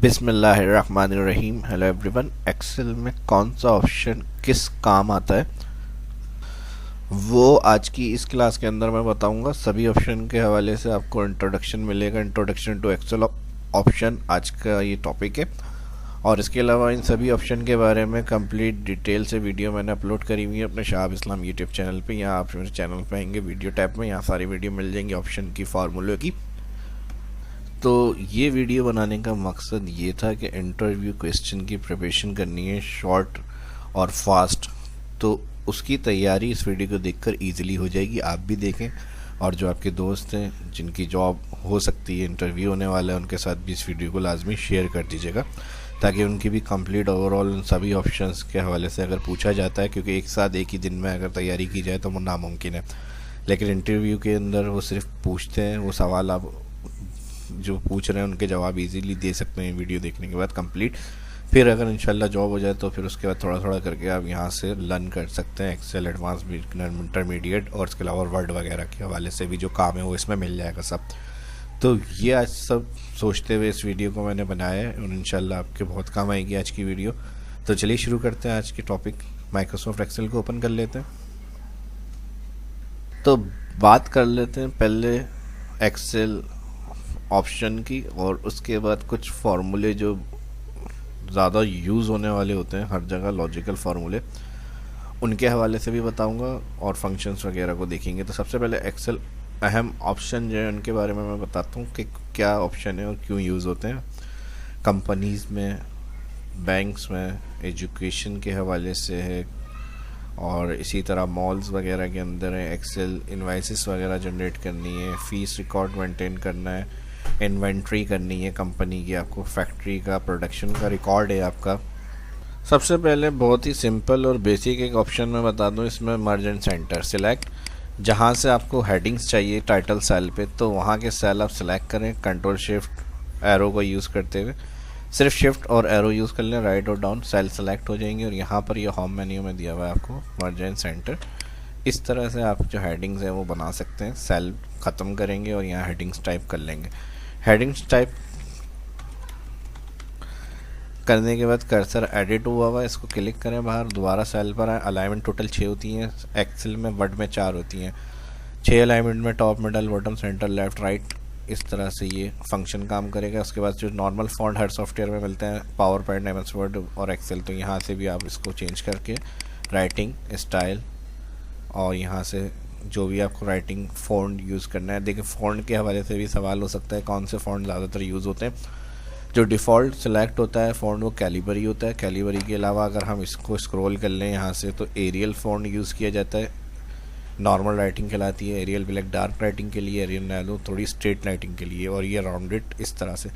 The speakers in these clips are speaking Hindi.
बिस्मिल्लाहिर्रहमानिर्रहीम। Hello everyone. एक्सेल में कौन सा ऑप्शन किस काम आता है वो आज की इस क्लास के अंदर मैं बताऊंगा। सभी ऑप्शन के हवाले से आपको इंट्रोडक्शन मिलेगा। इंट्रोडक्शन टू एक्सेल ऑप्शन आज का ये टॉपिक है। और इसके अलावा इन सभी ऑप्शन के बारे में कंप्लीट डिटेल से वीडियो मैंने अपलोड करी हुई है अपने शाहब इस्लाम यूट्यूब चैनल पे। यहाँ आप मेरे चैनल पे आएंगे वीडियो टैब में, यहाँ सारी वीडियो मिल जाएंगी ऑप्शन की, फार्मूले की। तो ये वीडियो बनाने का मकसद ये था कि इंटरव्यू क्वेश्चन की प्रिपरेशन करनी है शॉर्ट और फास्ट। तो उसकी तैयारी इस वीडियो को देखकर इजीली हो जाएगी। आप भी देखें और जो आपके दोस्त हैं जिनकी जॉब हो सकती है, इंटरव्यू होने वाला है, उनके साथ भी इस वीडियो को लाजमी शेयर कर दीजिएगा ताकि उनकी भी कंप्लीट ओवरऑल उन सभी ऑप्शंस के हवाले से अगर पूछा जाता है, क्योंकि एक साथ एक ही दिन में अगर तैयारी की जाए तो वो नामुमकिन है। लेकिन इंटरव्यू के अंदर वो सिर्फ पूछते हैं, वो सवाल आप जो पूछ रहे हैं उनके जवाब इजीली दे सकते हैं वीडियो देखने के बाद कंप्लीट। फिर अगर इंशाल्लाह जॉब हो जाए तो फिर उसके बाद थोड़ा थोड़ा करके आप यहाँ से लर्न कर सकते हैं एक्सेल एडवांस, बिगिनर, इंटरमीडिएट और इसके अलावा वर्ड वगैरह के हवाले से भी जो काम है वो इसमें मिल जाएगा सब। तो ये आज सब सोचते हुए इस वीडियो को मैंने बनाया है और इंशाल्लाह आपके बहुत काम आएगी आज की वीडियो। तो चलिए शुरू करते हैं आज के टॉपिक। माइक्रोसॉफ्ट एक्सेल को ओपन कर लेते हैं। तो बात कर लेते हैं पहले एक्सेल ऑप्शन की और उसके बाद कुछ फार्मूले जो ज़्यादा यूज़ होने वाले होते हैं हर जगह, लॉजिकल फार्मूले, उनके हवाले से भी बताऊंगा और फंक्शंस वगैरह को देखेंगे। तो सबसे पहले एक्सेल अहम ऑप्शन जो है उनके बारे में मैं बताता हूँ कि क्या ऑप्शन है और क्यों यूज़ होते हैं कंपनीज़ में, बैंक्स में, एजुकेशन के हवाले से है और इसी तरह मॉल्स वगैरह के अंदर है। एक्सेल इनवाइसेस वगैरह जनरेट करनी है, फीस रिकॉर्ड मेंटेन करना है, इन्वेंट्री करनी है कंपनी की, आपको फैक्ट्री का प्रोडक्शन का रिकॉर्ड है आपका। सबसे पहले बहुत ही सिंपल और बेसिक एक ऑप्शन मैं बता दूं, इसमें मर्ज एंड सेंटर सिलेक्ट, जहां से आपको हेडिंग्स चाहिए टाइटल सेल पे तो वहां के सेल आप सिलेक्ट करें कंट्रोल शिफ्ट एरो को यूज़ करते हुए। सिर्फ शिफ्ट और एरो यूज़ कर लें, राइट और डाउन, सेल सेलेक्ट हो जाएंगे और यहाँ पर ये होम मेन्यू में दिया हुआ है आपको मर्ज एंड सेंटर। इस तरह से आप जो हेडिंग्स हैं वो बना सकते हैं। सेल ख़त्म करेंगे और यहाँ हेडिंग्स टाइप कर लेंगे। हेडिंग्स टाइप करने के बाद कर्सर एडिट हुआ इसको क्लिक करें, बाहर दोबारा सेल पर आए। अलाइनमेंट टोटल 6 होती हैं एक्सेल में, वर्ड में 4 होती हैं। 6 अलाइनमेंट में top, middle, bottom, centre, left, right, इस तरह से ये फंक्शन काम करेगा। उसके बाद जो नॉर्मल फॉन्ट हर सॉफ्टवेयर में मिलते हैं, पावर पॉइंट, एमएस वर्ड और एक्सेल, तो यहाँ से भी आप इसको चेंज करके राइटिंग स्टाइल और यहाँ से जो भी आपको राइटिंग फ़ॉन्ट यूज़ करना है। देखिए फ़ॉन्ट के हवाले से भी सवाल हो सकता है कौन से फ़ॉन्ट ज़्यादातर यूज़ होते हैं। जो डिफ़ॉल्ट सिलेक्ट होता है फ़ॉन्ट वो कैलिबरी होता है। कैलिबरी के अलावा अगर हम इसको स्क्रॉल कर लें यहाँ से तो एरियल फ़ॉन्ट यूज़ किया जाता है, नॉर्मल राइटिंग कहलाती है। एरियल ब्लैक डार्क राइटिंग के लिए, एरियल नैलो थोड़ी स्ट्रेट राइटिंग के लिए, और ये राउंडेड इस तरह से।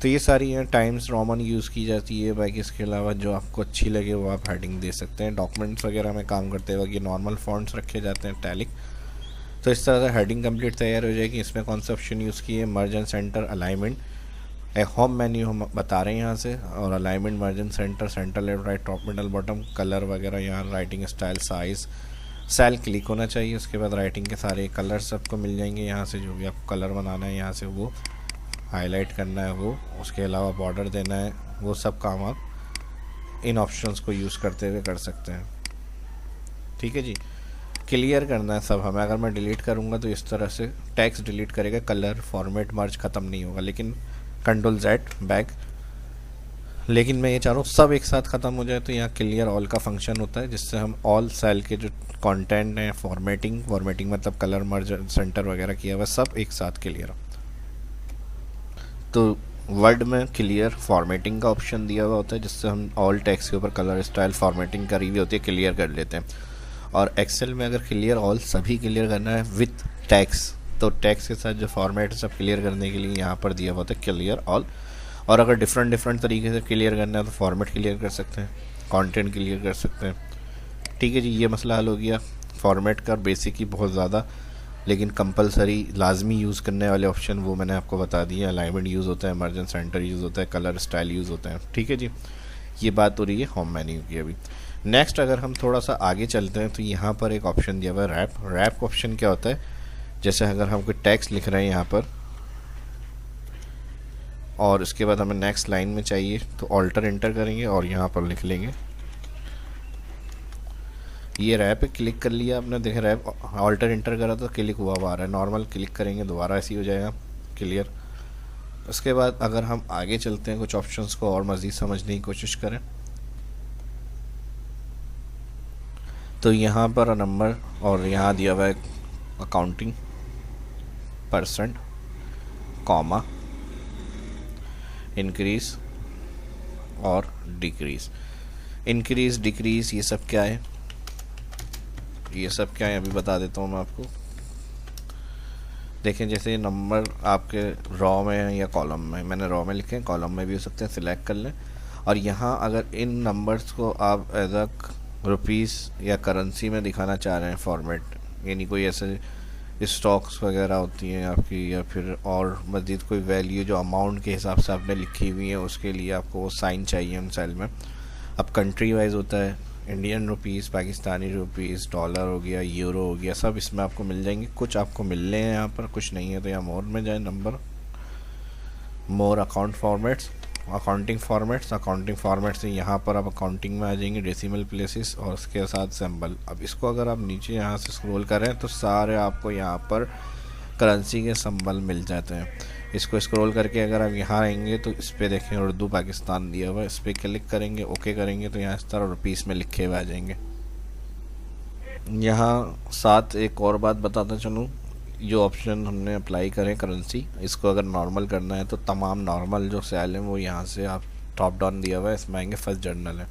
तो ये सारी हैं। टाइम्स रोमन यूज़ की जाती है। बाकी इसके अलावा जो आपको अच्छी लगे वो आप हेडिंग दे सकते हैं। डॉक्यूमेंट्स वगैरह में काम करते वक्त ये नॉर्मल फॉन्ट्स रखे जाते हैं, टैलिक। तो इस तरह से हेडिंग कंप्लीट तैयार हो जाएगी। इसमें कौन सा ऑप्शन यूज़ किए, मर्ज एंड सेंटर, अलाइनमेंट, एक होम मेन्यू हम बता रहे हैं यहाँ से, और alignment, merge and centre, centre, left, right, top, middle, bottom, colour वगैरह, यहाँ writing style, size, cell click होना चाहिए। उसके बाद राइटिंग के सारे कलर्स आपको मिल जाएंगे यहाँ से, जो भी आपको कलर बनाना है यहाँ से वो हाईलाइट करना है वो, उसके अलावा बॉर्डर देना है, वो सब काम आप इन ऑप्शंस को यूज़ करते हुए कर सकते हैं। ठीक है जी। क्लियर करना है सब हमें। अगर मैं डिलीट करूँगा तो इस तरह से टेक्स्ट डिलीट करेगा, कलर, फॉर्मेट, मर्ज ख़त्म नहीं होगा, लेकिन कंट्रोल जेड बैक। लेकिन मैं ये चाह रहा हूँ सब एक साथ ख़त्म हो जाए, तो यहाँ क्लियर ऑल का फंक्शन होता है जिससे हम ऑल सेल के जो कंटेंट है, फॉर्मेटिंग मतलब कलर, मर्ज, सेंटर वगैरह किया हुआ सब एक साथ क्लियर हो। तो वर्ड में क्लियर फॉर्मेटिंग का ऑप्शन दिया हुआ होता है जिससे हम ऑल टेक्स्ट के ऊपर कलर, स्टाइल, फॉर्मेटिंग करी हुई होती है, क्लियर कर लेते हैं। और एक्सेल में अगर क्लियर ऑल सभी क्लियर करना है विथ टैक्स, तो टैक्स के साथ जो फॉर्मेट सब क्लियर करने के लिए यहाँ पर दिया हुआ होता है क्लियर ऑल। और अगर डिफरेंट तरीके से क्लियर करना है तो फॉर्मेट क्लियर कर सकते हैं, कंटेंट क्लियर कर सकते हैं। ठीक है जी, ये मसला हल हो गया फॉर्मेट का। बेसिक ही बहुत ज़्यादा, लेकिन कंपलसरी लाजमी यूज़ करने वाले ऑप्शन वो मैंने आपको बता दिए। अलाइनमेंट यूज़ होता है, मर्ज एंड सेंटर यूज़ होता है, कलर, स्टाइल यूज़ होता है। ठीक है जी, ये बात हो रही है होम मेन्यू की। अभी नेक्स्ट अगर हम थोड़ा सा आगे चलते हैं तो यहाँ पर एक ऑप्शन दिया हुआ है रैप। रैप ऑप्शन क्या होता है, जैसे अगर हम कोई टेक्स्ट लिख रहे हैं यहाँ पर और उसके बाद हमें नेक्स्ट लाइन में चाहिए तो ऑल्टर इंटर करेंगे और यहाँ पर लिख लेंगे। ये रैप पे क्लिक कर लिया आपने, देखें रैप ऑल्टर इंटर करा तो क्लिक हुआ आ रहा है, नॉर्मल क्लिक करेंगे दोबारा ऐसे ही हो जाएगा क्लियर। उसके बाद अगर हम आगे चलते हैं कुछ ऑप्शंस को और मज़ीद समझने की कोशिश करें तो यहाँ पर नंबर और यहाँ दिया हुआ है अकाउंटिंग परसेंट कॉमा इंक्रीज और डिक्रीज। इंक्रीज डिक्रीज ये सब क्या है, ये सब क्या है अभी बता देता हूँ मैं आपको। देखें जैसे नंबर आपके रॉ में है या कॉलम में, मैंने रॉ में लिखे हैं, कॉलम में भी हो सकते हैं, सिलेक्ट कर लें। और यहाँ अगर इन नंबर्स को आप एज अ रुपीस या करेंसी में दिखाना चाह रहे हैं फॉर्मेट, यानी कोई ऐसे स्टॉक्स वगैरह होती हैं आपकी या फिर और मज़ीद कोई वैल्यू जो अमाउंट के हिसाब से आपने लिखी हुई है उसके लिए आपको वो साइन चाहिए उन सेल में। अब कंट्री वाइज होता है, Indian rupees, Pakistani rupees, dollar हो गया, यूरो हो गया, सब इसमें आपको मिल जाएंगे। कुछ आपको मिलने हैं यहाँ पर, कुछ नहीं है तो यहाँ मोर में जाए, number, more account formats, accounting formats. Accounting formats से यहाँ पर आप अकाउंटिंग में आ जाएंगे, डेसिमल प्लेसेस और उसके साथ सिंबल। अब इसको अगर आप नीचे यहाँ से स्क्रॉल करें तो सारे आपको यहाँ पर करेंसी के सिंबल मिल जाते हैं। इसको स्क्रॉल करके अगर आप यहाँ आएंगे तो इस पर देखें उर्दू पाकिस्तान दिया हुआ है, इस पर क्लिक करेंगे, ओके करेंगे तो यहाँ इस तरह रुपीस में लिखे हुए आ जाएंगे। यहाँ साथ एक और बात बताता चलूँ, जो ऑप्शन हमने अप्लाई करें करेंसी, इसको अगर नॉर्मल करना है तो तमाम नॉर्मल जो सेल हैं वो यहाँ से आप टॉप डाउन दिया हुआ है, इसमें आएंगे फर्स्ट जर्नल है,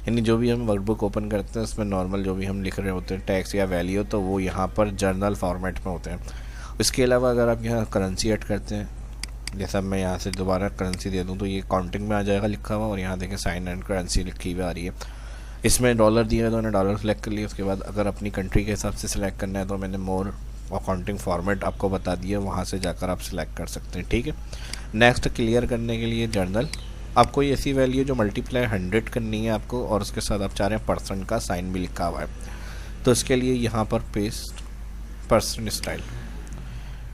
यानी जो भी हम वर्कबुक ओपन करते हैं उसमें नॉर्मल जो भी हम लिख रहे होते हैं टैक्स या वैल्यू तो वो यहाँ पर जर्नल फॉर्मेट में होते हैं। इसके अलावा अगर आप यहाँ करेंसी ऐड करते हैं, जैसा मैं यहाँ से दोबारा करेंसी दे दूँ तो ये काउंटिंग में आ जाएगा लिखा हुआ, और यहाँ देखें साइन एंड करेंसी लिखी हुई आ रही है। इसमें डॉलर दिया है तो मैंने डॉलर सेलेक्ट कर लिया। उसके बाद अगर अपनी कंट्री के हिसाब से सिलेक्ट करना है तो मैंने मोर अकाउंटिंग फॉर्मेट आपको बता दिया, वहाँ से जाकर आप सिलेक्ट कर सकते हैं, ठीक है। नेक्स्ट क्लियर करने के लिए जर्नल, आपको ये ऐसी वैल्यू जो मल्टीप्लाई 100 करनी है आपको, और उसके साथ आप चाह रहे हैं परसेंट का साइन भी लिखा हुआ है तो इसके लिए यहाँ पर पेस्ट परसेंट स्टाइल,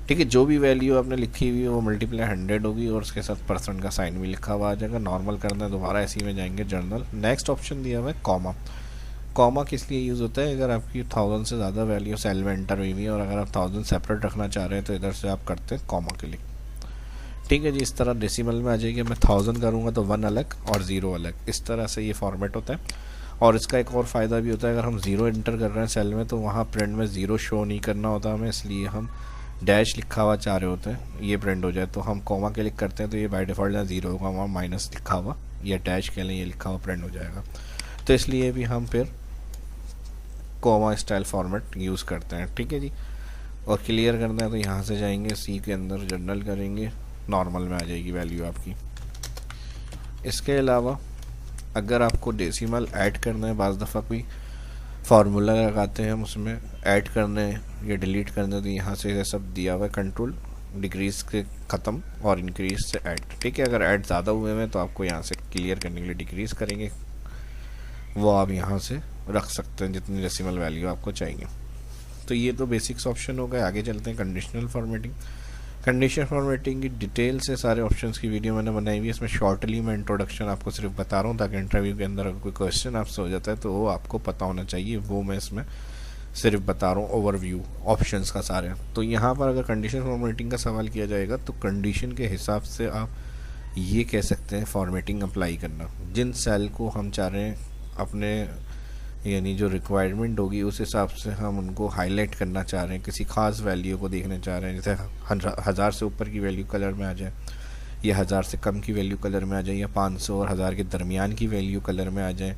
ठीक है। जो भी वैल्यू आपने लिखी हुई है वो मल्टीप्लाई 100 होगी और उसके साथ परसेंट का साइन भी लिखा हुआ आ जाएगा। नॉर्मल करना है दोबारा इसी में जाएंगे जर्नल। नेक्स्ट ऑप्शन दिया हुआ है कॉमा। कॉमा किस लिए यूज़ होता है, अगर आपकी 1000 से ज़्यादा वैल्यू सेल में एंटर हुई हुई है और अगर आप 1000 सेपरेट रखना चाह रहे हैं तो इधर से आप करते हैं कॉमा क्लिक, ठीक है जी। इस तरह डेसिमल में आ जाएगी, मैं 1000 करूँगा तो 1 अलग और 0 अलग, इस तरह से ये फॉर्मेट होता है। और इसका एक और फ़ायदा भी होता है, अगर हम 0 एंटर कर रहे हैं सेल में तो वहाँ प्रिंट में 0 शो नहीं करना होता हमें, इसलिए हम डैश लिखा हुआ चाह रहे होते हैं ये प्रिंट हो जाए तो हम कॉमा क्लिक करते हैं तो ये बाय डिफ़ॉल्ट यहाँ 0 होगा, वहाँ माइनस लिखा हुआ या डैश के लिए ये लिखा हुआ प्रिंट हो जाएगा। तो इसलिए भी हम फिर कॉमा स्टाइल फॉर्मेट यूज़ करते हैं, ठीक है जी। और क्लियर करना है तो यहाँ से जाएंगे, सी के अंदर जर्नल करेंगे, नॉर्मल में आ जाएगी वैल्यू आपकी। इसके अलावा अगर आपको डेसिमल ऐड करना है, बाज़ दफ़ा कोई फार्मूला लगाते हैं हम उसमें ऐड करने या डिलीट करने, तो यहाँ से ये सब दिया हुआ है, कंट्रोल डिक्रीज के ख़त्म और इंक्रीज से ऐड, ठीक है। अगर ऐड ज़्यादा हुए हैं तो आपको यहाँ से क्लियर करने के लिए डिक्रीज़ करेंगे, वो आप यहाँ से रख सकते हैं जितनी डेसिमल वैल्यू आपको चाहिए। तो ये तो बेसिक्स ऑप्शन हो गए। आगे चलते हैं कंडीशनल फॉर्मेटिंग। कंडीशनल फॉर्मेटिंग की डिटेल से सारे ऑप्शंस की वीडियो मैंने बनाई हुई है, इसमें शॉर्टली मैं इंट्रोडक्शन आपको सिर्फ बता रहा हूँ ताकि इंटरव्यू के अंदर अगर कोई क्वेश्चन आपसे हो जाता है तो वो आपको पता होना चाहिए, वो मैं इसमें सिर्फ बता रहा हूँ ओवरव्यू ऑप्शंस का सारे। तो यहाँ पर अगर कंडीशनल फॉर्मेटिंग का सवाल किया जाएगा तो कंडीशन के हिसाब से आप ये कह सकते हैं फॉर्मेटिंग अप्लाई करना, जिन सेल को हम चाह रहे हैं अपने यानी जो रिक्वायरमेंट होगी उस हिसाब से हम उनको हाईलाइट करना चाह रहे हैं, किसी खास वैल्यू को देखना चाह रहे हैं, जैसे 1000 से ऊपर की वैल्यू कलर में आ जाए या 1000 से कम की वैल्यू कलर में आ जाए या 500 और 1000 के दरमियान की वैल्यू कलर में आ जाए,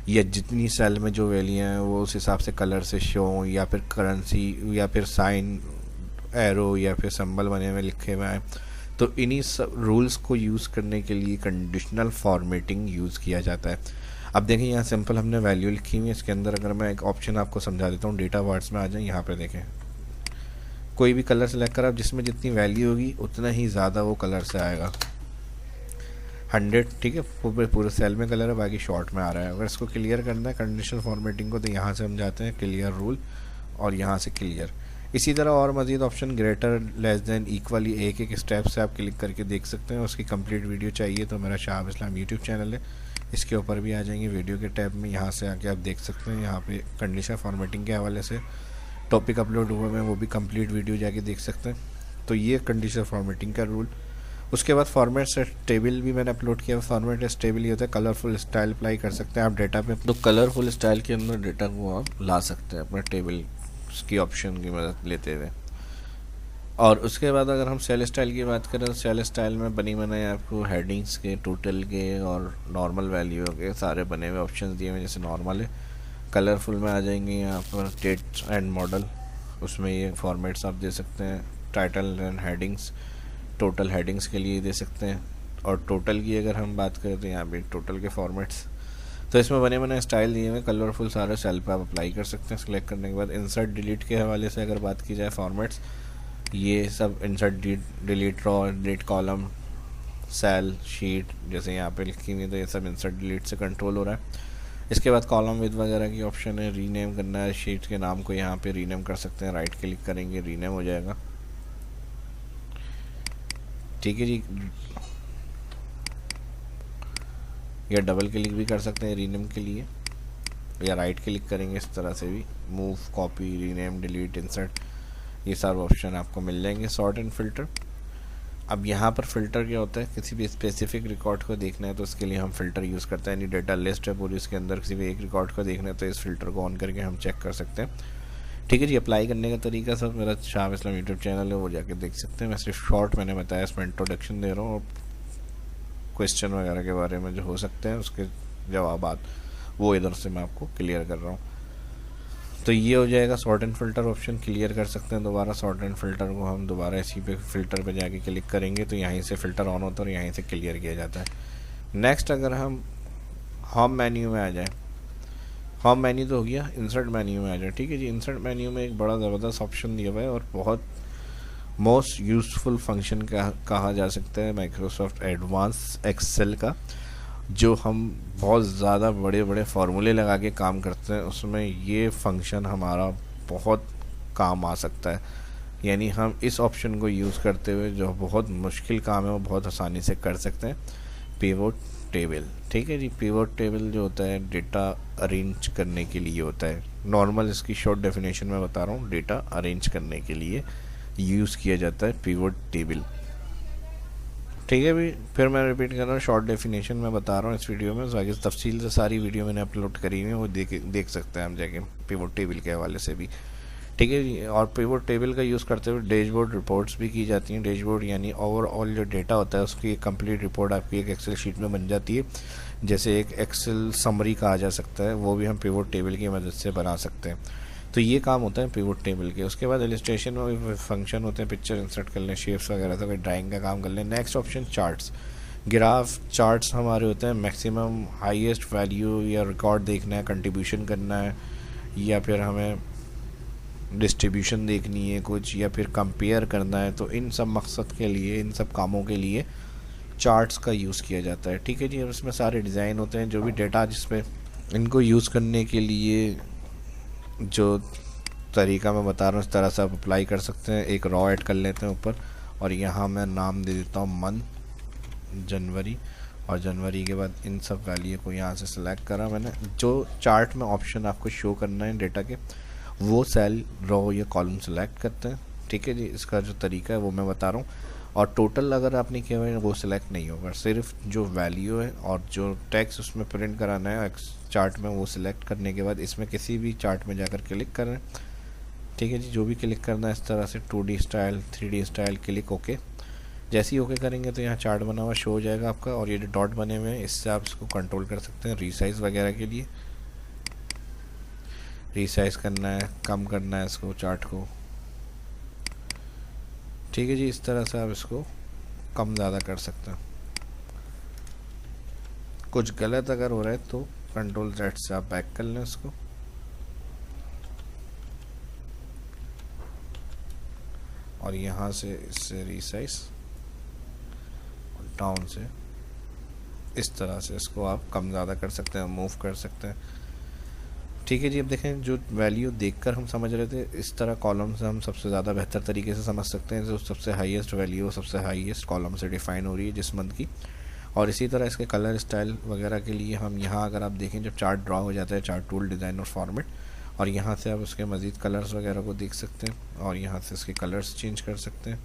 या जितनी सेल में जो वैल्यू हैं वो उस हिसाब से कलर से शो, या फिर करेंसी या फिर साइन एरो या फिर सिंबल बने हुए लिखे हुए हैं। तो इन्हीं सब रूल्स को यूज़ करने के लिए कंडीशनल फॉर्मेटिंग यूज़ किया जाता है। अब देखें यहाँ सिंपल हमने वैल्यू लिखी हुई है, इसके अंदर अगर मैं एक ऑप्शन आपको समझा देता हूँ, डेटा वर्ड्स में आ जाए, यहाँ पे देखें कोई भी कलर सेलेक्ट कर, आप जिसमें जितनी वैल्यू होगी उतना ही ज़्यादा वो कलर से आएगा। 100, ठीक है, पूरे सेल में कलर है, बाकी शॉर्ट में आ रहा है। अगर इसको क्लियर करना है कंडीशनल फॉर्मेटिंग को तो यहाँ से हम जाते हैं क्लियर रूल और यहाँ से क्लियर, इसी तरह और मज़ीद option greater, less than, equal, एक एक स्टेप से आप क्लिक करके देख सकते हैं। उसकी कंप्लीट वीडियो चाहिए तो मेरा शाहाब इस्लाम यूट्यूब चैनल है, इसके ऊपर भी आ जाएंगे वीडियो के टैब में, यहाँ से आके आप देख सकते हैं। यहाँ पे कंडीशनल फॉर्मेटिंग के हवाले से टॉपिक अपलोड हुआ है, वो भी कंप्लीट वीडियो जाके देख सकते हैं। तो ये कंडीशनल फॉर्मेटिंग का रूल। उसके बाद फॉर्मेट से टेबल भी मैंने अपलोड किया। फॉर्मेट एस टेबल ये होता है कलरफुल स्टाइल अप्लाई कर सकते हैं आप डेटा पे, तो कलरफुल स्टाइल के अंदर डेटा को आप ला सकते हैं अपने टेबल की ऑप्शन की मदद लेते हुए। और उसके बाद अगर हम सेल स्टाइल की बात करें तो सेल स्टाइल में बनी बनाए आपको हेडिंग्स के, टोटल के और नॉर्मल वैल्यू के सारे बने हुए ऑप्शंस दिए हुए। जैसे नॉर्मल है, कलरफुल में आ जाएंगे यहाँ पर डेट एंड मॉडल, उसमें ये फॉर्मेट्स आप दे सकते हैं। Title and headings, total headings के लिए दे सकते हैं। और टोटल की अगर हम बात करें तो यहाँ पे टोटल के फॉर्मेट्स, तो इसमें बने बने स्टाइल दिए हुए कलरफुल सारे सेल पे आप अप्लाई कर सकते हैं। सेलेक्ट करने के बाद इंसर्ट डिलीट के हवाले से अगर बात की जाए फॉर्मेट्स, ये सब इंसर्ट डिलीट, रो, डिलीट कॉलम, सेल, शीट जैसे यहाँ पे लिखी हुई, तो ये सब इंसर्ट डिलीट से कंट्रोल हो रहा है। इसके बाद कॉलम विद वगैरह की ऑप्शन है, रीनेम करना है शीट के नाम को, यहाँ पे रीनेम कर सकते हैं। राइट क्लिक करेंगे, रीनेम हो जाएगा। ठीक है जी, या डबल क्लिक भी कर सकते हैं रीनेम के लिए, या राइट क्लिक करेंगे इस तरह से भी। Move, copy, rename, delete, insert, ये सारे ऑप्शन आपको मिल जाएंगे। सॉर्ट एंड फिल्टर, अब यहाँ पर फ़िल्टर क्या होता है, किसी भी स्पेसिफिक रिकॉर्ड को देखना है तो उसके लिए हम फ़िल्टर यूज़ करते हैं। यानी डेटा लिस्ट है पूरी, उसके अंदर किसी भी एक रिकॉर्ड को देखना है तो इस फ़िल्टर को ऑन करके हम चेक कर सकते हैं। ठीक है जी, अप्लाई करने का तरीका सब मेरा शाहाब इस्लाम यूट्यूब चैनल है, वो जाके देख सकते हैं। मैं सिर्फ शॉर्ट मैंने बताया, इसमें इंट्रोडक्शन दे रहा हूँ, और क्वेश्चन वगैरह के बारे में जो हो सकते हैं उसके जवाब वो इधर से मैं आपको क्लियर कर रहा हूँ। तो ये हो जाएगा sort and filter option, clear कर सकते हैं दोबारा। सॉर्ट एंड फिल्टर को हम दोबारा इसी पे फिल्टर पे जाके क्लिक करेंगे तो यहीं से फ़िल्टर ऑन होता है और यहीं से क्लियर किया जाता है। नेक्स्ट अगर हम होम मेन्यू में आ जाए, होम मेन्यू तो हो गया, इंसर्ट मेन्यू में आ जाए। ठीक है जी, इंसर्ट मेन्यू में एक बड़ा ज़बरदस्त ऑप्शन दिया हुआ है और बहुत मोस्ट यूज़फुल फंक्शन कहा जा सकता है माइक्रोसॉफ्ट एडवांस एक्सेल का, जो हम बहुत ज़्यादा बड़े बड़े फार्मूले लगा के काम करते हैं, उसमें ये फंक्शन हमारा बहुत काम आ सकता है। यानी हम इस ऑप्शन को यूज़ करते हुए जो बहुत मुश्किल काम है वो बहुत आसानी से कर सकते हैं। पिवोट टेबल, ठीक है जी, पिवोट टेबल जो होता है डेटा अरेंज करने के लिए होता है। नॉर्मल इसकी शॉर्ट डेफिनेशन में बता रहा हूँ, डेटा अरेंज करने के लिए यूज़ किया जाता है पिवोट टेबल। ठीक है भी, फिर मैं रिपीट कर रहा हूँ, शॉर्ट डेफिनेशन में बता रहा हूँ इस वीडियो में, बाकी तफसील से सारी वीडियो मैंने अपलोड करी हुई है, वो देख सकते हैं हम जाके पिवोट टेबल के हवाले से भी। ठीक है जी, और पिवोट टेबल का यूज़ करते हुए डैशबोर्ड रिपोर्ट्स भी की जाती हैं। डैशबोर्ड यानी ओवरऑल जो डेटा होता है उसकी एक कंप्लीट रिपोर्ट आपकी एक एक्सेल शीट में बन जाती है, जैसे एक एक्सेल समरी कहा जा सकता है, वो भी हम पिवोट टेबल की मदद से बना सकते हैं। तो ये काम होता है पिवोट टेबल के। उसके बाद इलस्ट्रेशन में भी फंक्शन होते हैं, पिक्चर इंसर्ट कर लें, शेप्स वगैरह, तो कोई ड्राइंग का काम कर लें। Next option charts, graph charts हमारे होते हैं मैक्सिमम हाईएस्ट वैल्यू या रिकॉर्ड देखना है, कंट्रीब्यूशन करना है, या फिर हमें डिस्ट्रीब्यूशन देखनी है कुछ, या फिर कंपेयर करना है, तो इन सब मकसद के लिए, इन सब कामों के लिए चार्ट्स का यूज़ किया जाता है। ठीक है जी, और इसमें सारे डिज़ाइन होते हैं, जो भी डेटा जिसपे इनको यूज़ करने के लिए जो तरीका मैं बता रहा हूँ इस तरह से आप अप्लाई कर सकते हैं। एक रॉ ऐड कर लेते हैं ऊपर, और यहाँ मैं नाम दे देता हूँ मंथ जनवरी, और जनवरी के बाद इन सब वैल्यू को यहाँ से सिलेक्ट करा मैंने। जो चार्ट में ऑप्शन आपको शो करना है डेटा के, वो सेल, रो या कॉलम सेलेक्ट करते हैं। ठीक है जी, इसका जो तरीका है वो मैं बता रहा हूँ। और टोटल अगर आपने किया हुआ है वो सिलेक्ट नहीं होगा, सिर्फ जो वैल्यू है और जो टेक्स्ट उसमें प्रिंट कराना है चार्ट में, वो सिलेक्ट करने के बाद इसमें किसी भी चार्ट में जाकर क्लिक करें। ठीक है जी, जो भी क्लिक करना है इस तरह से 2D style, 3D style, click okay. जैसे ही ओके करेंगे तो यहाँ चार्ट बना हुआ शो हो जाएगा आपका, और ये जो डॉट बने हुए हैं इससे आप इसको कंट्रोल कर सकते हैं रीसाइज वगैरह के लिए। रीसाइज करना है, कम करना है इसको, चार्ट को। ठीक है जी, इस तरह से आप इसको कम ज़्यादा कर सकते हैं। कुछ गलत अगर हो रहा है तो कंट्रोल Z से आप बैक कर लें इसको, और यहाँ से इससे रीसाइज, डाउन से इस तरह से इसको आप कम ज़्यादा कर सकते हैं, मूव कर सकते हैं। ठीक है जी। अब देखें, जो वैल्यू देखकर हम समझ रहे थे, इस तरह कॉलम से हम सबसे ज़्यादा बेहतर तरीके से समझ सकते हैं। जो सबसे हाईएस्ट वैल्यू सबसे हाईएस्ट कॉलम से डिफ़ाइन हो रही है जिस मंथ की। और इसी तरह इसके कलर स्टाइल वगैरह के लिए हम यहाँ अगर आप देखें, जब चार्ट ड्रा हो जाता है, चार्ट टूल, डिज़ाइन और फॉर्मेट, और यहाँ से आप उसके मज़ीद कलर्स वगैरह को देख सकते हैं और यहाँ से इसके कलर्स चेंज कर सकते हैं।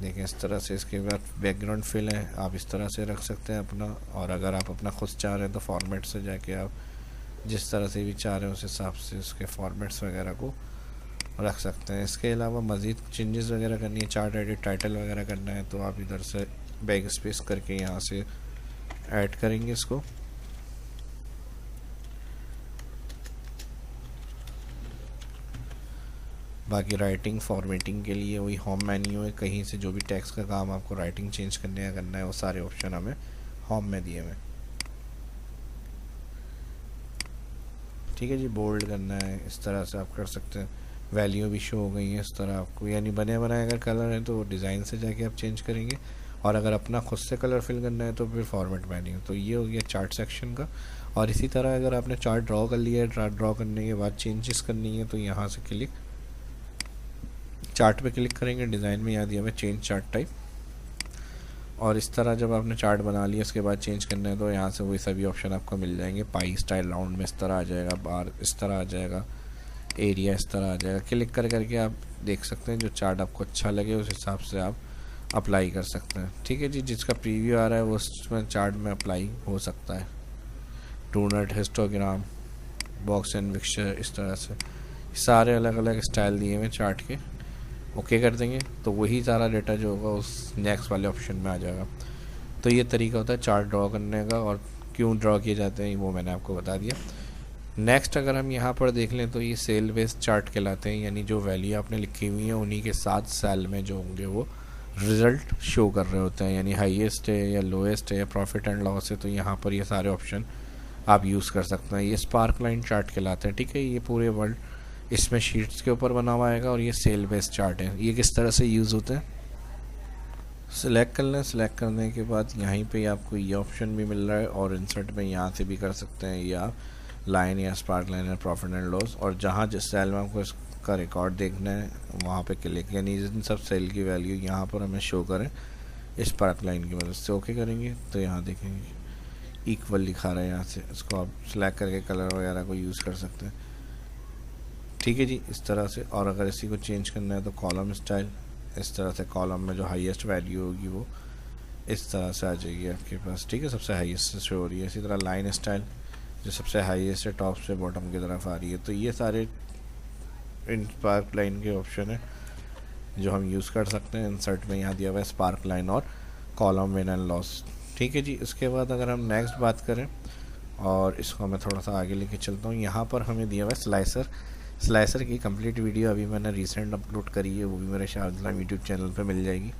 देखें इस तरह से। इसके बाद बैकग्राउंड फिल है, आप इस तरह से रख सकते हैं अपना। और अगर आप अपना खुद चाह रहे हैं तो फॉर्मेट से जाके आप जिस तरह से भी चाह रहे हैं उस हिसाब से उसके फॉर्मेट्स वगैरह को रख सकते हैं। इसके अलावा मज़ीद चेंजेस वगैरह करनी है, चार्ट एडिट, टाइटल वगैरह करना है, तो आप इधर से बैक स्पेस करके यहाँ से ऐड करेंगे इसको। बाकी राइटिंग फॉर्मेटिंग के लिए वही होम मेन्यू है, कहीं से जो भी टेक्स्ट का काम आपको राइटिंग चेंज करने का करना है वो सारे ऑप्शन हमें होम में दिए हुए। ठीक है जी। बोल्ड करना है, इस तरह से आप कर सकते हैं। वैल्यू भी शो हो गई है इस तरह आपको, यानी बने बनाए अगर कलर है तो डिज़ाइन से जाके आप चेंज करेंगे, और अगर अपना खुद से कलर फिल करना है तो फिर फॉर्मेट मेन्यू। तो ये हो गया चार्ट सेक्शन का। और इसी तरह अगर आपने चार्ट ड्रॉ कर लिया है, चार्ट ड्रॉ करने के बाद चेंजेस करनी है तो यहाँ से क्लिक, चार्ट पे क्लिक करेंगे, डिज़ाइन में यहाँ दिया हुआ चेंज चार्ट टाइप। और इस तरह जब आपने चार्ट बना लिया उसके बाद चेंज करना है तो यहाँ से वही सभी ऑप्शन आपको मिल जाएंगे। पाई स्टाइल राउंड में इस तरह आ जाएगा, बार इस तरह आ जाएगा, एरिया इस तरह आ जाएगा। क्लिक कर करके आप देख सकते हैं जो चार्ट आपको अच्छा लगे उस हिसाब से आप अप्लाई कर सकते हैं। ठीक है जी। जिसका प्रीव्यू आ रहा है वो उसमें चार्ट में अप्लाई हो सकता है। Doughnut, histogram, box and picture, इस तरह से सारे अलग अलग स्टाइल दिए हुए चार्ट के। ओके कर देंगे तो वही सारा डेटा जो होगा उस नेक्स्ट वाले ऑप्शन में आ जाएगा। तो ये तरीका होता है चार्ट ड्रॉ करने का, और क्यों ड्रॉ किए जाते हैं वो मैंने आपको बता दिया। नेक्स्ट अगर हम यहाँ पर देख लें तो ये सेल बेस्ड चार्ट कहलाते हैं, यानी जो वैल्यू आपने लिखी हुई है उन्हीं के साथ सेल में जो होंगे वो रिज़ल्ट शो कर रहे होते हैं, यानी हाईएस्ट है या लोएस्ट है या प्रॉफिट एंड लॉस है, तो यहाँ पर ये सारे ऑप्शन आप यूज़ कर सकते हैं। ये स्पार्क लाइन चार्ट कहलाते हैं। ठीक है। ये पूरे वर्ल्ड इसमें शीट्स के ऊपर बना हुआ आएगा, और ये सेल बेस्ड चार्ट है। ये किस तरह से यूज़ होते हैं, सिलेक्ट कर लें। सिलेक्ट करने के बाद यहीं पे आपको ये ऑप्शन भी मिल रहा है, और इंसर्ट में यहाँ से भी कर सकते हैं, या लाइन या स्पार्क लाइन या प्रॉफिट एंड लॉस। और जहाँ जिस सेल में आपको इसका रिकॉर्ड देखना है वहाँ पे क्लिक, यानी इन सब सेल की वैल्यू यहाँ पर हमें शो करें स्पार्क लाइन की मदद से। ओके करेंगे तो यहाँ देखेंगे इक्वल लिखा रहा है, यहाँ से इसको आप सिलेक्ट करके कलर वगैरह को यूज़ कर सकते हैं। ठीक है जी। इस तरह से। और अगर इसी को चेंज करना है तो कॉलम स्टाइल, इस तरह से कॉलम में जो हाईएस्ट वैल्यू होगी वो इस तरह से आ जाएगी आपके पास। ठीक है। सबसे हाईएस्ट शो हो रही है। इसी तरह लाइन स्टाइल जो सबसे हाईएस्ट है टॉप से बॉटम की तरफ आ रही है। तो ये सारे इन स्पार्क लाइन के ऑप्शन है जो हम यूज़ कर सकते हैं। इंसर्ट में यहाँ दिया हुआ है स्पार्क लाइन और कॉलम विन एंड लॉस। ठीक है जी। इसके बाद अगर हम नेक्स्ट बात करें, और इसको मैं थोड़ा सा आगे लेके चलता हूँ, यहाँ पर हमें दिया हुआ है स्लाइसर। स्लाइसर की कंप्लीट वीडियो अभी मैंने रिसेंट अपलोड करी है, वो भी मेरे शाहजला यूट्यूब चैनल पे मिल जाएगी।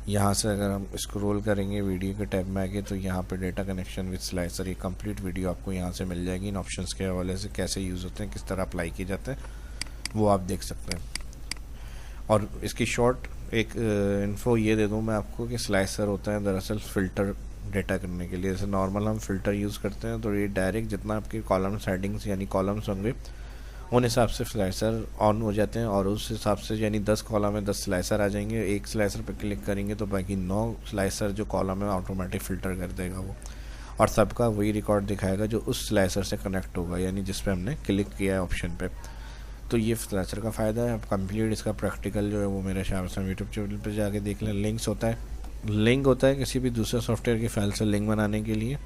यहाँ से अगर हम स्क्रॉल करेंगे वीडियो के टैब में आगे तो यहाँ पे डेटा कनेक्शन विद स्लाइसर, ये कंप्लीट वीडियो आपको यहाँ से मिल जाएगी। इन ऑप्शंस के हवाले से कैसे यूज़ होते हैं, किस तरह अप्लाई किए जाते हैं, वो आप देख सकते हैं। और इसकी शॉर्ट एक इन्फो ये दे दूँ मैं आपको कि स्लाइसर होता है दरअसल फ़िल्टर डेटा करने के लिए। जैसे नॉर्मल हम फ़िल्टर यूज़ करते हैं तो ये डायरेक्ट जितना आपके कॉलम सेटिंग्स यानी कॉलम्स होंगे उन हिसाब से स्लाइसर ऑन हो जाते हैं, और उस हिसाब से यानी 10 कॉलम में 10 स्लाइसर आ जाएंगे। एक स्लाइसर पर क्लिक करेंगे तो बाकी 9 स्लाइसर जो कॉलम है ऑटोमेटिक फ़िल्टर कर देगा वो, और सबका वही रिकॉर्ड दिखाएगा जो उस स्लाइसर से कनेक्ट होगा, यानी जिस पे हमने क्लिक किया है ऑप्शन पे। तो ये स्लाइसर का फ़ायदा है। अब कंप्लीट इसका प्रैक्टिकल जो है वो मेरे शाहजला यूट्यूब चैनल पर जाके देख लें। लिंक्स होता है, लिंक होता है किसी भी दूसरे सॉफ्टवेयर की फ़ाइल से लिंक बनाने के लिए,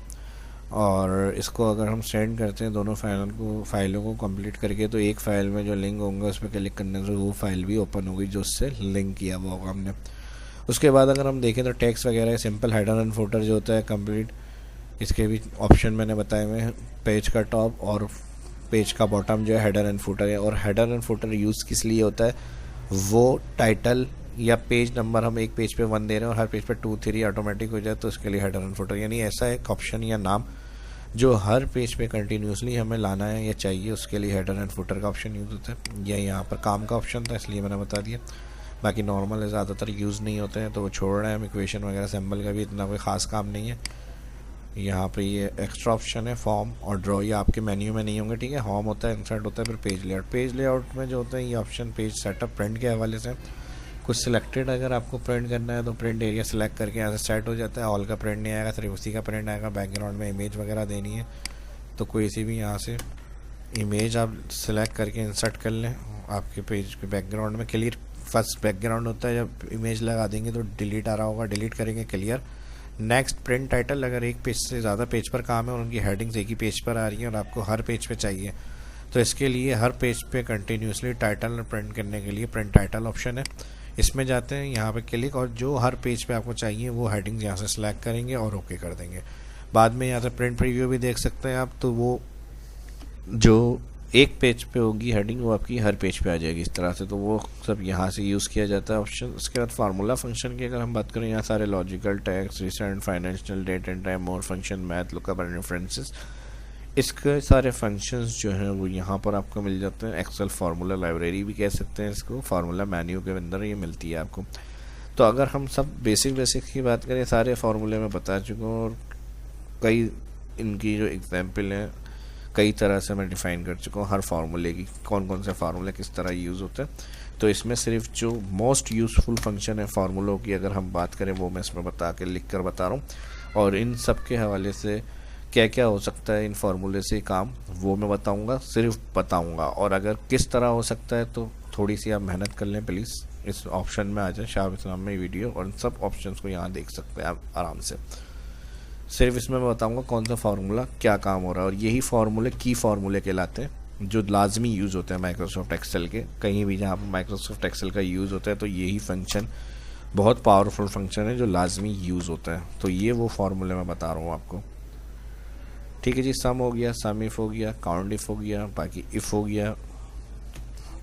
और इसको अगर हम सेंड करते हैं दोनों फाइलों को कंप्लीट करके तो एक फ़ाइल में जो लिंक होगा उस पर क्लिक करने से वो फाइल भी ओपन होगी जो उससे लिंक किया हुआ होगा हमने। उसके बाद अगर हम देखें तो टेक्स्ट वगैरह सिंपल हेडर एंड फुटर जो होता है कंप्लीट, इसके भी ऑप्शन मैंने बताए हुए हैं। पेज का टॉप और पेज का बॉटम जो है हेडर एंड फुटर है, और हेडर एंड फुटर यूज़ किस लिए होता है, वो टाइटल या पेज नंबर हम एक पेज पे 1 दे रहे हैं और हर पेज पे 2 3 ऑटोमेटिक हो जाए तो इसके लिए हेडर एंड फुटर, यानी ऐसा एक ऑप्शन या नाम जो हर पेज पे कंटिन्यूसली हमें लाना है या चाहिए, उसके लिए हेडर एंड फुटर का ऑप्शन यूज़ होता है। यह यहाँ पर काम का ऑप्शन था इसलिए मैंने बता दिया। बाकी नॉर्मल ज़्यादातर यूज़ नहीं होते हैं तो वो छोड़ रहे हैं हम। इक्वेशन वगैरह सिंबल का भी इतना कोई ख़ास काम नहीं है। यहाँ पे ये एक्स्ट्रा ऑप्शन है फॉर्म और ड्रॉ, ये आपके मेन्यू में नहीं होंगे, ठीक है। होम होता है, इंसर्ट होता है, फिर पेज लेआउट। पेज लेआउट में जो होता है ये ऑप्शन पेज सेटअप प्रिंट के हवाले से कुछ सिलेक्टेड अगर आपको प्रिंट करना है तो प्रिंट एरिया सेलेक्ट करके यहाँ से सेट हो जाता है। ऑल का प्रिंट नहीं आएगा, सिर्फ उसी का प्रिंट आएगा। बैकग्राउंड में इमेज वगैरह देनी है तो कोई सी भी यहाँ से इमेज आप सिलेक्ट करके इंसर्ट कर लें आपके पेज के बैकग्राउंड में। क्लियर फर्स्ट बैकग्राउंड होता है, जब इमेज लगा देंगे तो डिलीट आ रहा होगा, डिलीट करेंगे क्लियर। नेक्स्ट प्रिंट टाइटल, अगर एक पेज से ज़्यादा पेज पर काम है और उनकी हेडिंग्स एक ही पेज पर आ रही हैं और आपको हर पेज पे चाहिए तो इसके लिए हर पेज पे कंटिन्यूसली टाइटल प्रिंट करने के लिए प्रिंट टाइटल ऑप्शन है, इसमें जाते हैं, यहाँ पे क्लिक और जो हर पेज पे आपको चाहिए वो हेडिंग्स यहाँ से सिलेक्ट करेंगे और ओके कर देंगे। बाद में यहाँ से प्रिंट प्रीव्यू भी देख सकते हैं आप, तो वो जो एक पेज पे होगी हेडिंग वो आपकी हर पेज पे आ जाएगी इस तरह से, तो वो सब यहाँ से यूज़ किया जाता है ऑप्शन। उसके बाद फार्मूला फंक्शन की अगर हम बात करें, यहाँ सारे logical, text, recent, financial, date and time, more function, math, lookup and references, इसके सारे फंक्शंस जो हैं वो यहाँ पर आपको मिल जाते हैं। एक्सेल फार्मूला लाइब्रेरी भी कह सकते हैं इसको, फार्मूला मेन्यू के अंदर ये मिलती है आपको। तो अगर हम सब बेसिक की बात करें, सारे फार्मूले में बता चुका हूँ और कई इनकी जो एग्जाम्पल हैं कई तरह से मैं डिफ़ाइन कर चुका हूँ हर फार्मूले की, कौन कौन से फार्मूले किस तरह यूज़ होते हैं। तो इसमें सिर्फ जो मोस्ट यूज़फुल फंक्शन है फार्मूलों की अगर हम बात करें वो मैं इसमें लिख कर बता रहा हूँ, और इन सब के हवाले से क्या क्या हो सकता है इन फार्मूले से काम वो मैं बताऊँगा, सिर्फ बताऊँगा। और अगर किस तरह हो सकता है तो थोड़ी सी आप मेहनत कर लें प्लीज़, इस ऑप्शन में आ जाए शाह इस्लाम में वीडियो और इन सब ऑप्शन को यहाँ देख सकते हैं आप आराम से। सिर्फ इसमें मैं बताऊंगा कौन सा फार्मूला क्या काम हो रहा है, और यही फार्मूले की फार्मूले कहलाते हैं जो लाजमी यूज़ होते हैं माइक्रोसॉफ्ट एक्सेल के। कहीं भी जहाँ पर माइक्रोसॉफ्ट एक्सेल का यूज़ होता है तो यही फंक्शन बहुत पावरफुल फंक्शन है जो लाजमी यूज़ होता है। तो ये वो फार्मूले मैं बता रहा हूँ आपको, ठीक है जी। सम हो गया, सम इफ़ हो गया, काउंट इफ़ हो गया, बाकी इफ़ हो गया।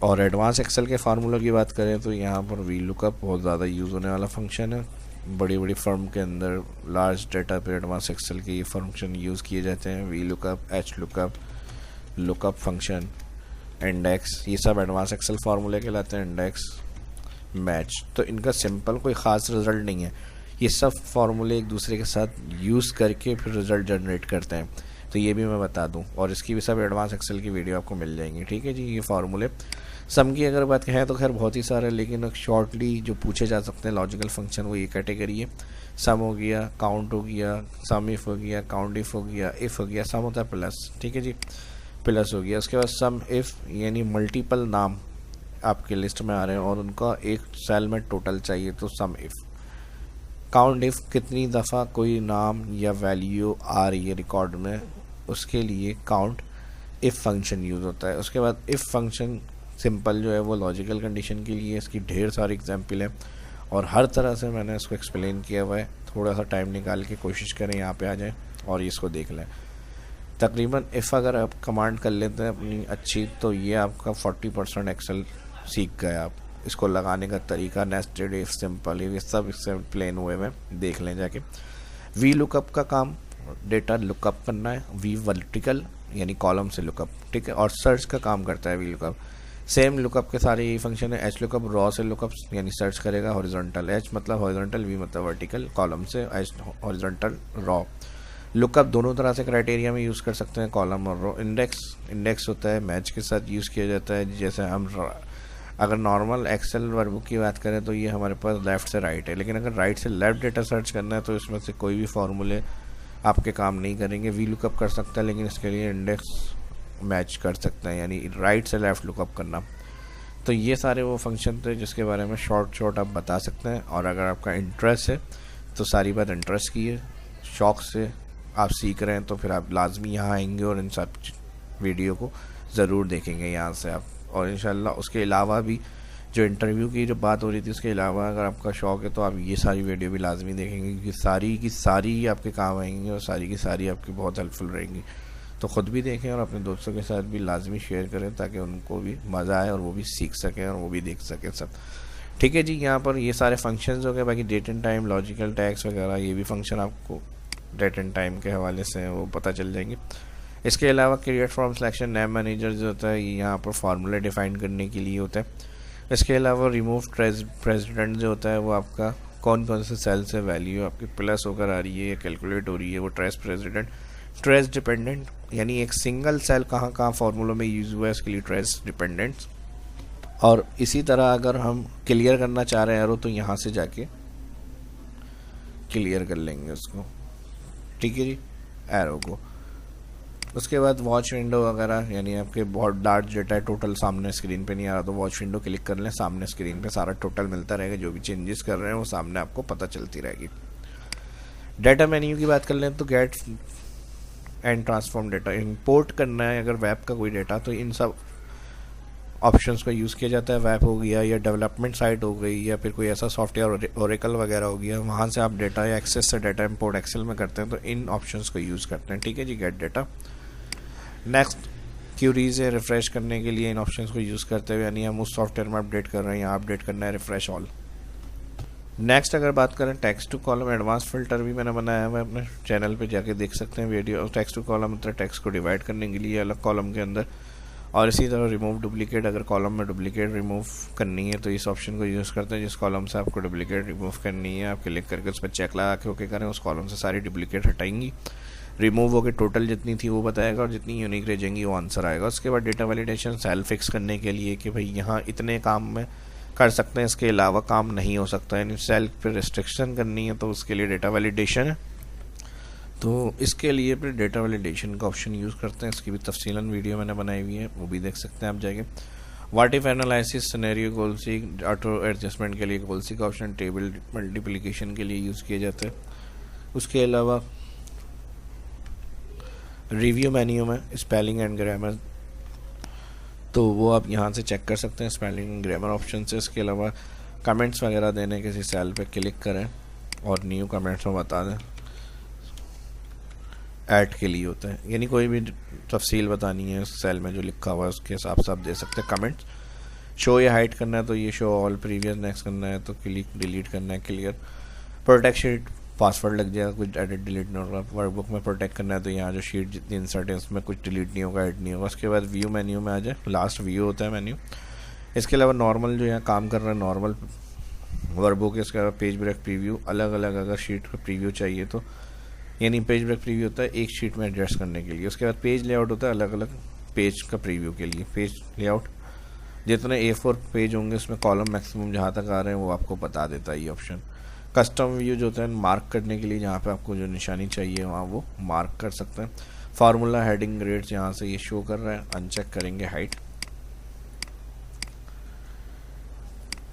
और एडवांस एक्सेल के फार्मूलों की बात करें तो यहाँ पर वी लुकअप बहुत ज़्यादा यूज़ होने वाला फंक्शन है। बड़ी बड़ी फर्म के अंदर लार्ज डेटा पे एडवांस एक्सेल के ये फंक्शन यूज़ किए जाते हैं। V lookup, H lookup, lookup function, index, ये सब एडवांस एक्सेल फार्मूले कहलाते हैं। इंडेक्स, मैच, तो इनका सिंपल कोई ख़ास रिज़ल्ट नहीं है, ये सब फार्मूले एक दूसरे के साथ यूज़ करके फिर रिज़ल्ट जनरेट करते हैं। तो ये भी मैं बता दूं, और इसकी भी सब एडवांस एक्सेल की वीडियो आपको मिल जाएंगी, ठीक है जी। ये फार्मूले सम की अगर बात करें तो खैर बहुत ही सारे, लेकिन शॉर्टली जो पूछे जा सकते हैं लॉजिकल फंक्शन वो ये कैटेगरी है। सम हो गया, काउंट हो गया, सम इफ़ हो गया, काउंट इफ़ हो गया, इफ़ हो गया, सम होता है प्लस, ठीक है जी, प्लस हो गया। उसके बाद सम इफ़ यानी मल्टीपल नाम आपके लिस्ट में आ रहे हैं और उनका एक सेल में टोटल चाहिए तो सम इफ़। काउंट इफ़ कितनी दफ़ा कोई नाम या वैल्यू आ रही है रिकॉर्ड में, उसके लिए काउंट इफ़ फंक्शन यूज़ होता है। उसके बाद इफ़ फंक्शन सिंपल जो है वो लॉजिकल कंडीशन के लिए, इसकी ढेर सारी एग्जाम्पल है और हर तरह से मैंने इसको एक्सप्लेन किया हुआ है। थोड़ा सा टाइम निकाल के कोशिश करें यहाँ पे आ जाएं और इसको देख लें। तकरीबन इफ़ अगर आप कमांड कर लेते हैं अपनी अच्छी तो ये आपका 40% एक्सेल सीख गए आप। इसको लगाने का तरीका, नेस्टेड इफ, सिंपल इफ, ये सब इससे प्लेन हुए में देख लें जाके। वी लुकअप का काम डेटा लुकअप करना है, वी वर्टिकल यानी कॉलम से लुकअप, ठीक है, और सर्च का काम करता है वी लुकअप। सेम लुकअप के सारे यही फंक्शन है। एच लुकअप रॉ से लुकअप यानी सर्च करेगा, हॉरिजॉन्टल, एच मतलब हॉरिजॉन्टल, वी मतलब वर्टिकल, कॉलम से एच हॉरिजॉन्टल, रॉ। लुकअप दोनों तरह से क्राइटेरिया में यूज़ कर सकते हैं, कॉलम और रॉ। इंडेक्स होता है मैच के साथ यूज़ किया जाता है। जैसे हम अगर नॉर्मल एक्सेल वर्कबुक की बात करें तो ये हमारे पास लेफ़्ट से राइट है, लेकिन अगर राइट से लेफ़्ट डेटा सर्च करना है तो इसमें से कोई भी फार्मूले आपके काम नहीं करेंगे। वी लुकअप कर सकता है लेकिन इसके लिए इंडेक्स मैच कर सकते हैं, यानी राइट से लेफ़्ट लुकअप करना। तो ये सारे वो फंक्शन थे जिसके बारे में शॉर्ट आप बता सकते हैं। और अगर आपका इंटरेस्ट है तो सारी बात इंटरेस्ट की है, शौक़ से आप सीख रहे हैं तो फिर आप लाजमी यहाँ आएंगे और इन सब वीडियो को ज़रूर देखेंगे यहाँ से आप। और इंशाल्लाह उसके अलावा भी जो इंटरव्यू की जो बात हो रही थी उसके अलावा अगर आपका शौक़ है तो आप ये सारी वीडियो भी लाजमी देखेंगे, क्योंकि सारी की सारी आपके काम आएंगी और सारी की सारी आपकी बहुत हेल्पफुल रहेंगी। तो ख़ुद भी देखें और अपने दोस्तों के साथ भी लाजमी शेयर करें ताकि उनको भी मज़ा आए और वो भी सीख सकें और वो भी देख सकें सब, ठीक है जी। यहाँ पर ये सारे फंक्शंस हो गए, बाकी date and time, logical, text वगैरह ये भी फंक्शन आपको डेट एंड टाइम के हवाले से वो पता चल जाएंगे। इसके अलावा create from selection name manager जो होता है ये यहाँ पर फार्मूले डिफ़ाइन करने के लिए होता है। इसके अलावा रिमूव प्रेसिडेंट जो होता है वो आपका कौन कौन से सेल से वैल्यू आपकी प्लस होकर आ रही है या कैलकुलेट हो रही है, वो ट्रेस प्रेसिडेंट, ट्रेस डिपेंडेंट, यानी एक सिंगल सेल कहाँ कहाँ फॉर्मूलों में यूज़ हुआ है, इसके लिए ट्रेस डिपेंडेंट। और इसी तरह अगर हम क्लियर करना चाह रहे हैं एरो तो यहाँ से जाके क्लियर कर लेंगे उसको, ठीक है जी, एरो को। उसके बाद वॉच विंडो वगैरह, यानी आपके बहुत लार्ज डेटा है, टोटल सामने स्क्रीन पे नहीं आ रहा तो वॉच विंडो क्लिक कर लें, सामने स्क्रीन पे सारा टोटल मिलता रहेगा, जो भी चेंजेस कर रहे हैं वो सामने आपको पता चलती रहेगी। डाटा मेन्यू की बात कर लें तो get and transform data, import करना है अगर वेब का कोई डेटा तो इन सब ऑप्शंस का यूज़ किया जाता है। वेब हो गया या डेवलपमेंट साइट हो गई या फिर कोई ऐसा सॉफ्टवेयर ओरेकल वगैरह हो गया, वहाँ से आप डेटा या एक्सेस से डेटा इंपोर्ट एक्सेल में करते हैं तो इन ऑप्शंस को यूज़ करते हैं, ठीक है जी, गेट डेटा। नेक्स्ट क्यूरीज है, रिफ्रेश करने के लिए इन ऑप्शंस को यूज़ करते हुए, यानी हम उस सॉफ्टवेयर में अपडेट कर रहे हैं, यहाँ अपडेट करना है, रिफ्रेश ऑल। नेक्स्ट अगर बात करें text to column, advance filter भी मैंने बनाया है, अपने चैनल पे जाके देख सकते हैं वीडियो। टेक्स्ट टू कॉलम मतलब टेक्स्ट को डिवाइड करने के लिए अलग कॉलम के अंदर, और इसी तरह रिमूव डुप्लीकेट, अगर कॉलम में डुप्लीकेट रिमूव करनी है तो इस ऑप्शन को यूज़ करते हैं। जिस कॉलम से आपको डुप्लीकेट रिमूव करनी है आप क्लिक करके उस पर चेक लगा के ओके करें, उस कॉलम से सारी डुप्लीकेट हटाएंगी, रिमूव होकर टोटल जितनी थी वो बताएगा और जितनी यूनिक रह जाएंगी वो आंसर आएगा। उसके बाद डेटा वैलिडेशन, सेल फिक्स करने के लिए कि भाई यहाँ इतने काम में कर सकते हैं, इसके अलावा काम नहीं हो सकता, यानी सेल पर रिस्ट्रिक्शन करनी है तो उसके लिए डेटा वैलिडेशन है, तो इसके लिए फिर डेटा वैलिडेशन का ऑप्शन यूज़ करते हैं। इसकी भी तफसीलन वीडियो मैंने बनाई हुई है, वो भी देख सकते हैं आप जाके। What if analysis, scenario goal seek, auto adjustment के लिए गोल सी का ऑप्शन, टेबल मल्टीप्लिकेशन के लिए यूज़ किए जाते हैं। उसके अलावा रिव्यू मेन्यू में स्पेलिंग एंड ग्रामर, तो वो आप यहाँ से चेक कर सकते हैं स्पेलिंग एंड ग्रामर ऑप्शन से। इसके अलावा कमेंट्स वगैरह देने, किसी सेल पे क्लिक करें और न्यू कमेंट्स में बता दें, ऐड के लिए होता है, यानी कोई भी तफसील बतानी है उस सेल में जो लिखा हुआ है उसके हिसाब से आप दे सकते हैं कमेंट्स। शो या हाइड करना है तो ये शो ऑल, प्रीवियस नेक्स्ट करना है तो क्लिक, डिलीट करना है क्लियर। प्रोटेक्ट शीट, पासवर्ड लग जाएगा, कुछ एडिट डिलीट नहीं होगा। वर्कबुक में प्रोटेक्ट करना है तो यहाँ जो शीट जितनी इंसर्ट है उसमें कुछ डिलीट नहीं होगा, ऐड नहीं होगा। उसके बाद व्यू मेन्यू में आ जाए, लास्ट व्यू होता है मेन्यू। इसके अलावा नॉर्मल जो यहाँ काम कर रहा है नॉर्मल वर्कबुक, इसके अलावा पेज ब्रेक प्रीव्यू, अलग अलग अगर शीट का प्रीव्यू चाहिए तो, यानी पेज ब्रेक प्रीव्यू होता है एक शीट में एडजस्ट करने के लिए। उसके बाद पेज लेआउट होता है अलग अलग पेज का प्रीव्यू के लिए। पेज लेआउट जितने A4 पेज होंगे उसमें कॉलम मैक्सिमम जहाँ तक आ रहे हैं वो आपको बता देता है ये ऑप्शन। कस्टम व्यू जो होता है मार्क करने के लिए, जहाँ पे आपको जो निशानी चाहिए वहाँ वो मार्क कर सकते हैं। फार्मूला, हेडिंग, ग्रेड्स, यहाँ से ये शो कर रहा है, अनचेक करेंगे हाइट,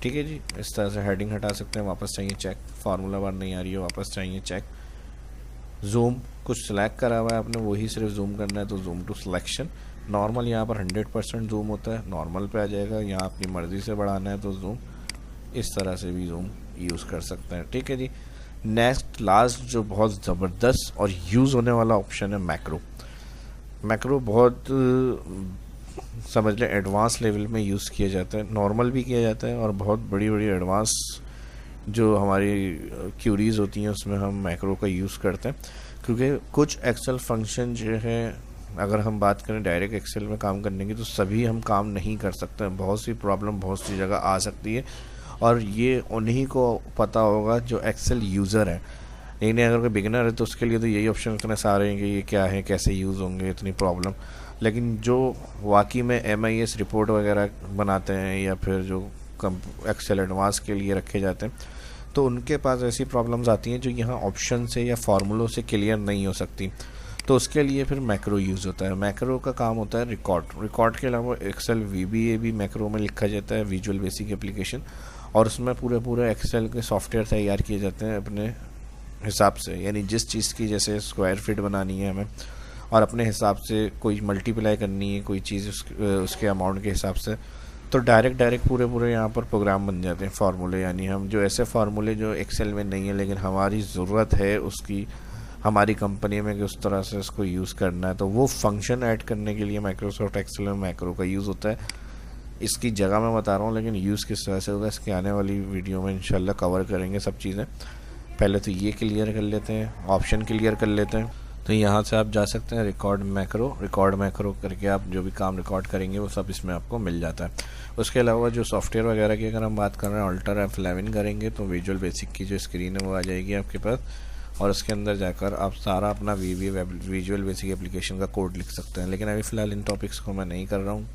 ठीक है जी। इस तरह से हेडिंग हटा सकते हैं, वापस चाहिए चेक, फार्मूला बार नहीं आ रही है वापस चाहिए चेक। जूम, कुछ सिलेक्ट करा हुआ है आपने वही सिर्फ जूम करना है तो जूम टू सिलेक्शन। नॉर्मल यहाँ पर 100% जूम होता है, नॉर्मल पे आ जाएगा। यहाँ अपनी मर्ज़ी से बढ़ाना है तो जूम इस तरह से भी जूम यूज़ कर सकते हैं, ठीक है जी। नेक्स्ट लास्ट जो बहुत ज़बरदस्त और यूज़ होने वाला ऑप्शन है मैक्रो। मैक्रो बहुत समझ लें एडवांस लेवल में यूज़ किया जाता है, नॉर्मल भी किया जाता है और बहुत बड़ी बड़ी एडवांस जो हमारी क्यूरीज होती हैं उसमें हम मैक्रो का यूज़ करते हैं। क्योंकि कुछ एक्सेल फंक्शन जो है अगर हम बात करें डायरेक्ट एक्सेल में काम करने की तो सभी हम काम नहीं कर सकते हैं, बहुत सी प्रॉब्लम बहुत सी जगह आ सकती है और ये उन्हीं को पता होगा जो एक्सेल यूज़र है। लेकिन अगर कोई बिगिनर है तो उसके लिए तो यही ऑप्शन इतने सारे हैं कि ये क्या है, कैसे यूज़ होंगे, इतनी प्रॉब्लम। लेकिन जो वाकई में MIS रिपोर्ट वगैरह बनाते हैं या फिर जो एक्सेल एडवांस के लिए रखे जाते हैं तो उनके पास ऐसी प्रॉब्लम्स आती हैं जो यहाँ ऑप्शन से या फार्मूलों से क्लियर नहीं हो सकती, तो उसके लिए फिर मैक्रो यूज़ होता है। मैक्रो का काम होता है रिकॉर्ड के अलावा एक्सेल VBA भी मैक्रो में लिखा जाता है, विजुअल बेसिक एप्लीकेशन, और उसमें पूरे एक्सेल के सॉफ्टवेयर तैयार किए जाते हैं अपने हिसाब से, यानी जिस चीज़ की जैसे स्क्वायर फीट बनानी है हमें और अपने हिसाब से कोई मल्टीप्लाई करनी है कोई चीज़ उसके अमाउंट के हिसाब से, तो डायरेक्ट पूरे यहाँ पर प्रोग्राम बन जाते हैं फार्मूले। यानी हम जो ऐसे फार्मूले जो एक्सेल में नहीं है लेकिन हमारी ज़रूरत है उसकी हमारी कंपनी में कि उस तरह से उसको यूज़ करना है, तो वो फंक्शन ऐड करने के लिए माइक्रोसॉफ्ट एक्सेल में मैक्रो का यूज़ होता है। इसकी जगह मैं बता रहा हूँ लेकिन यूज़ किस तरह से होगा इसके आने वाली वीडियो में इंशाल्लाह कवर करेंगे सब चीज़ें। पहले तो ये क्लियर कर लेते हैं, ऑप्शन क्लियर कर लेते हैं। तो यहाँ से आप जा सकते हैं रिकॉर्ड मैक्रो करके आप जो भी काम रिकॉर्ड करेंगे वो सब इसमें आपको मिल जाता है। उसके अलावा जो सॉफ्टवेयर वगैरह की अगर हम बात कर रहे हैं, अल्टर F11 करेंगे तो विजुअल बेसिक की जो स्क्रीन है वो आ जाएगी आपके पास, और उसके अंदर जाकर आप सारा अपना विजुअल बेसिक एप्लीकेशन का कोड लिख सकते हैं। लेकिन अभी फ़िलहाल इन टॉपिक्स को मैं नहीं कर रहा हूँ,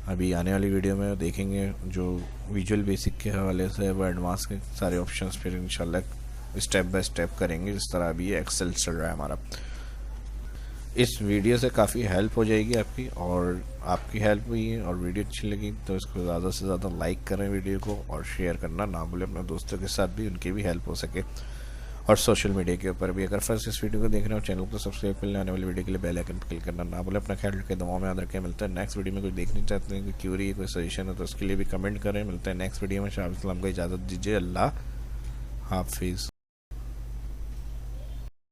अभी आने वाली वीडियो में देखेंगे जो विजुअल बेसिक के हवाले से वो एडवांस के सारे ऑप्शंस फिर इंशाल्लाह स्टेप बाय स्टेप करेंगे, जिस तरह अभी ये एक्सेल चल रहा है हमारा। इस वीडियो से काफ़ी हेल्प हो जाएगी आपकी, और आपकी हेल्प हुई है और वीडियो अच्छी लगी तो इसको ज़्यादा से ज़्यादा लाइक करें वीडियो को, और शेयर करना ना भूलें अपने दोस्तों के साथ भी, उनकी भी हेल्प हो सके। और सोशल मीडिया के ऊपर भी अगर फर्स्ट इस वीडियो को देख रहे हो, चैनल को सब्सक्राइब कर लें, आने वाली वीडियो के लिए बेल आइकन पर क्लिक करना ना भूलें। अपना ख्याल रखें, दुआओं में याद रखें। मिलता है नेक्स्ट वीडियो में। कुछ देखना चाहते हैं, कोई क्यूरी, कोई सजेशन है तो उसके लिए भी कमेंट करें। मिलता है नेक्स्ट वीडियो में। शाह इस्लाम को इजाज़त दीजिए। अल्लाह हाफिज़।